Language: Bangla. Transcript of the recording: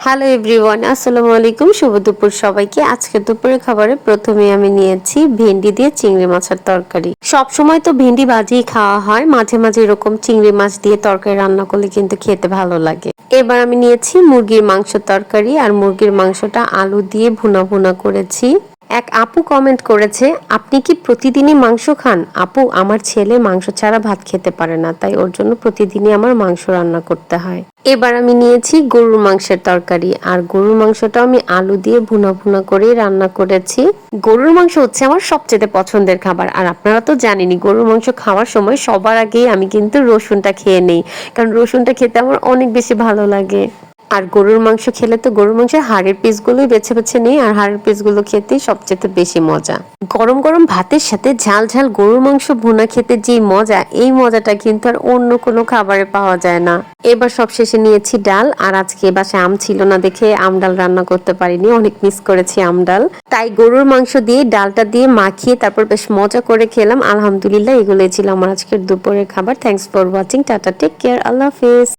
হ্যালো এভরিওয়ান, আসসালামু আলাইকুম। শুভ দুপুর সবাইকে। আজকে দুপুরের খাবারে প্রথমে আমি নিয়েছি ভেন্ডি দিয়ে চিংড়ি মাছের তরকারি। সব সময় তো ভেন্ডি ভাজিই খাওয়া হয়, মাঝে মাঝে এরকম চিংড়ি মাছ দিয়ে তরকারি রান্না করলে কিন্তু খেতে ভালো লাগে। এবার আমি নিয়েছি মুরগির মাংস তরকারি, আর মুরগির মাংসটা আলু দিয়ে ভুনা ভুনা করেছি। এক আপু কমেন্ট করেছে, আপনি কি প্রতিদিনই মাংস খান? আপু, আমার ছেলে মাংস ছাড়া ভাত খেতে পারে না, তাই ওর জন্য প্রতিদিনই আমার মাংস রান্না করতে হয়। এবার আমি নিয়েছি গরুর মাংসের তরকারি, আর গরুর মাংসটা আমি আলু দিয়ে ভুনা ভুনা করে রান্না করেছি। গরুর মাংস হচ্ছে আমার সবচেয়ে পছন্দের খাবার, আর আপনারা তো জানেনই গরুর মাংস খাওয়ার সময় সবার আগেই আমি কিন্তু রসুনটা খেয়ে নেই, কারণ রসুনটা খেতে আমার অনেক বেশি ভালো লাগে। আর গরুর মাংস খেলে তো গরুর মাংসের হাড়ের পিসগুলোই বেছে বেছে নেই, আর হাড়ের পিসগুলো খেতেই সবচেয়ে বেশি মজা। গরম গরম ভাতের সাথে ঝাল ঝাল গরুর মাংস ভুনা খেতে যে মজা, এই মজাটা কিন্তু আর অন্য কোনো খাবারে পাওয়া যায় না। এবার সব শেষে নিয়েছি ডাল, আর আজকে বাসায় আম ছিল না দেখে আম ডাল রান্না করতে পারিনি, অনেক মিস করেছি আম ডাল। তাই গরুর মাংস দিয়ে ডালটা দিয়ে মাখিয়ে তারপর বেশ মজা করে খেলাম। আলহামদুলিল্লাহ, এগুলোই ছিল আমার আজকের দুপুরের খাবার। Thanks for watching. Tata, take care, আল্লাহ হাফেজ।